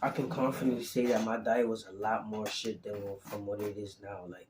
I can confidently say that my diet was a lot more shit than from what it is now. Like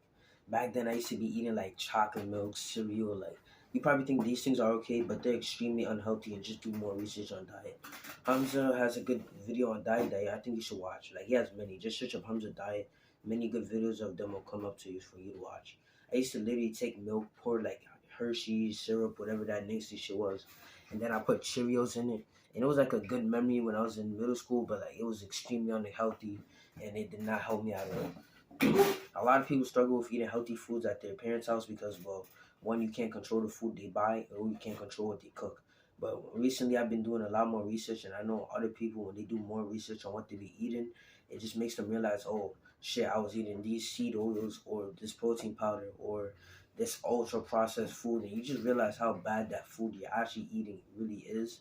back then, I used to be eating like chocolate milk, cereal. Like you probably think these things are okay, but they're extremely unhealthy. And just do more research on diet. Hamza has a good video on diet that I think you should watch. Like he has many. Just search up Hamza diet. Many good videos of them will come up to you for you to watch. I used to literally take milk, pour like Hershey's syrup, whatever that nasty shit was, and then I put Cheerios in it, and it was like a good memory when I was in middle school, but like it was extremely unhealthy and it did not help me at all. A lot of people struggle with eating healthy foods at their parents' house because, well, one, you can't control the food they buy, or you can't control what they cook. But recently, I've been doing a lot more research, and I know other people, when they do more research on what they be eating, it just makes them realize, oh, shit, I was eating these seed oils, or this protein powder, or this ultra processed food, and you just realize how bad that food you're actually eating really is,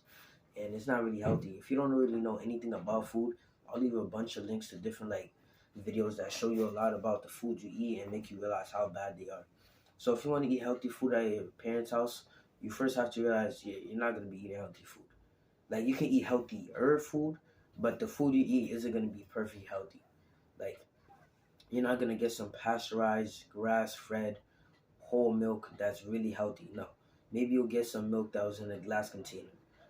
and it's not really healthy. If you don't really know anything about food, I'll leave a bunch of links to different like videos that show you a lot about the food you eat and make you realize how bad they are. So if you want to eat healthy food at your parents' house, you first have to realize you're not gonna be eating healthy food. Like you can eat healthier food, but the food you eat isn't gonna be perfectly healthy. Like you're not gonna get some pasteurized, grass-fed, whole milk that's really healthy. No, maybe you'll get some milk that was in a glass container.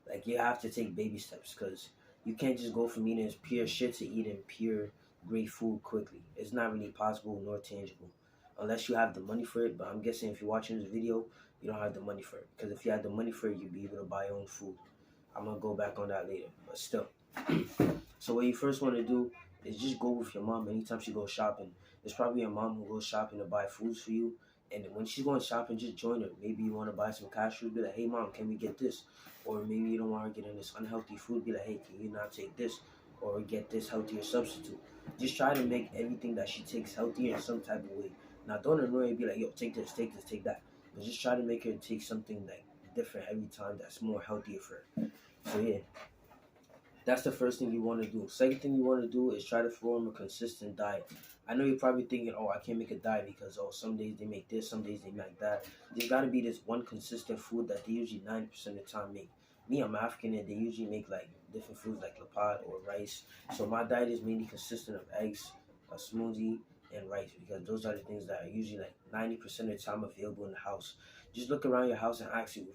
Like you have to take baby steps because you can't just go from eating pure shit to eating pure great food quickly. It's not really possible nor tangible unless you have the money for it. But I'm guessing if you're watching this video, you don't have the money for it, because if you had the money for it, you'd be able to buy your own food. I'm gonna go back on that later, but still. So what you first want to do is just go with your mom anytime she goes shopping. There's probably a mom who goes shopping to buy foods for you, and when she's going shopping, just join her. Maybe you want to buy some cashews, be like, hey mom, can we get this? Or maybe you don't want to get in this unhealthy food, be like, hey, can you not take this? Or get this healthier substitute. Just try to make everything that she takes healthier in some type of way. Now don't annoy her and be like, yo, take this, take this, take that. But just try to make her take something like different every time that's more healthier for her. So yeah, that's the first thing you want to do. Second thing you want to do is try to form a consistent diet. I know you're probably thinking, oh, I can't make a diet because, oh, some days they make this, some days they make that. There's got to be this one consistent food that they usually 90% of the time make. Me, I'm African, and they usually make like different foods like lapad or rice. So my diet is mainly consistent of eggs, a smoothie, and rice, because those are the things that are usually like 90% of the time available in the house. Just look around your house and ask you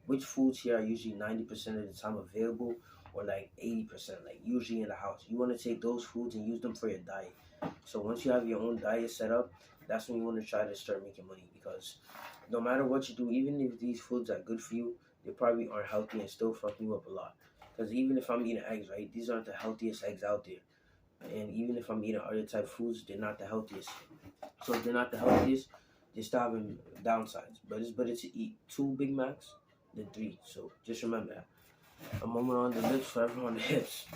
which foods here are usually 90% of the time available, or like 80%, like usually in the house. You want to take those foods and use them for your diet. So once you have your own diet set up, that's when you want to try to start making money, because no matter what you do, even if these foods are good for you, they probably aren't healthy and still fuck you up a lot. Because even if I'm eating eggs, right, these aren't the healthiest eggs out there. And even if I'm eating other type of foods, they're not the healthiest. So if they're not the healthiest, they're still having downsides. But it's better to eat 2 Big Macs than 3. So just remember that. A moment on the lips, forever on the hips.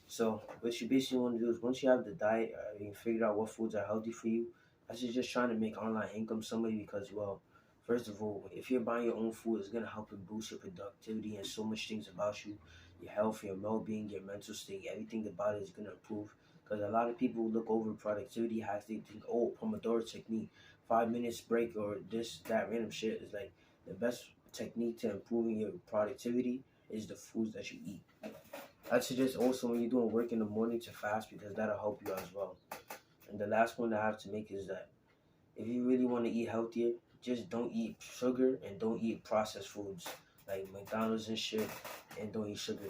So what you basically want to do is, once you have the diet, you figure out what foods are healthy for you. I suggest just trying to make online income some way, because, well, first of all, if you're buying your own food, it's gonna help you boost your productivity and so much things about you, your health, your well-being, your mental state, everything about it is gonna improve. Because a lot of people look over productivity hacks. They think, oh, Pomodoro technique, 5 minutes break, or this that random shit is like the best technique to improving your productivity is the foods that you eat. I'd suggest also when you're doing work in the morning to fast, because that'll help you as well. And the last point I have to make is that if you really want to eat healthier, just don't eat sugar and don't eat processed foods like McDonald's and shit, and don't eat sugar.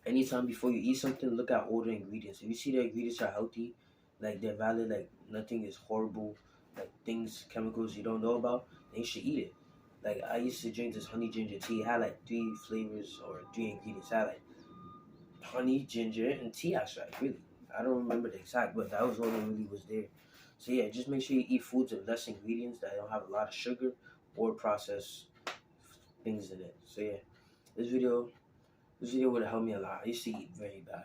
Anytime before you eat something, look at all the ingredients. If you see the ingredients are healthy, like they're valid, like nothing is horrible, like things, chemicals you don't know about, then you should eat it. Like I used to drink this honey ginger tea. It had like 3 flavors or 3 ingredients. It had like honey, ginger, and tea extract. Really, I don't remember the exact, but that was all that really was there. So yeah, just make sure you eat foods with less ingredients that don't have a lot of sugar or processed things in it. So yeah, this video this video would have helped me a lot. I used to eat very bad,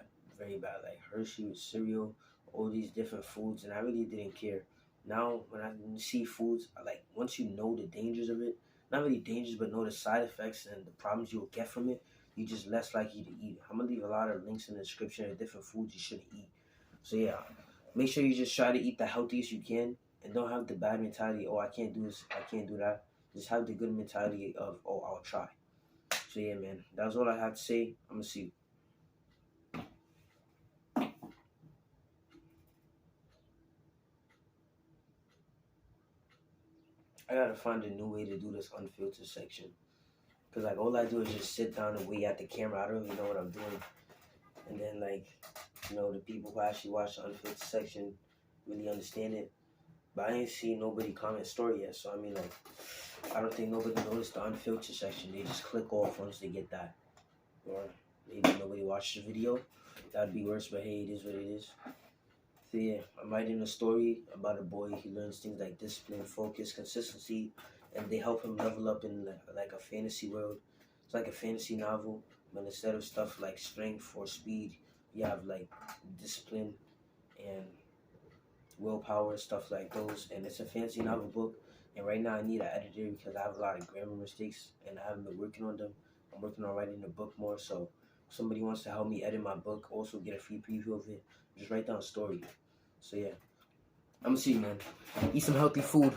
like Hershey with cereal, all these different foods, and I really didn't care. Now, when I see foods, I like, once you know the dangers of it, not really dangers, but know the side effects and the problems you'll get from it, you just less likely to eat it. I'm gonna leave a lot of links in the description of different foods you shouldn't eat. So yeah, make sure you just try to eat the healthiest you can, and don't have the bad mentality. Oh, I can't do this. I can't do that. Just have the good mentality of, oh, I'll try. So yeah, man, that's all I have to say. I'm gonna see you. I gotta find a new way to do this unfiltered section. Cause like all I do is just sit down and wait at the camera. I don't even know what I'm doing. And then like, the people who actually watch the unfiltered section really understand it. But I ain't seen nobody comment story yet. So I mean like, I don't think nobody noticed the unfiltered section. They just click off once they get that. Or maybe nobody watched the video. That'd be worse, but hey, it is what it is. So yeah, I'm writing a story about a boy. He learns things like discipline, focus, consistency, and they help him level up in like a fantasy world. It's like a fantasy novel, but instead of stuff like strength or speed, you have like discipline and willpower, stuff like those. And it's a fantasy novel book. And right now I need an editor because I have a lot of grammar mistakes and I haven't been working on them. I'm working on writing the book more. So if somebody wants to help me edit my book, also get a free preview of it, just write down a story. So yeah, I'm gonna see you, man. Eat some healthy food.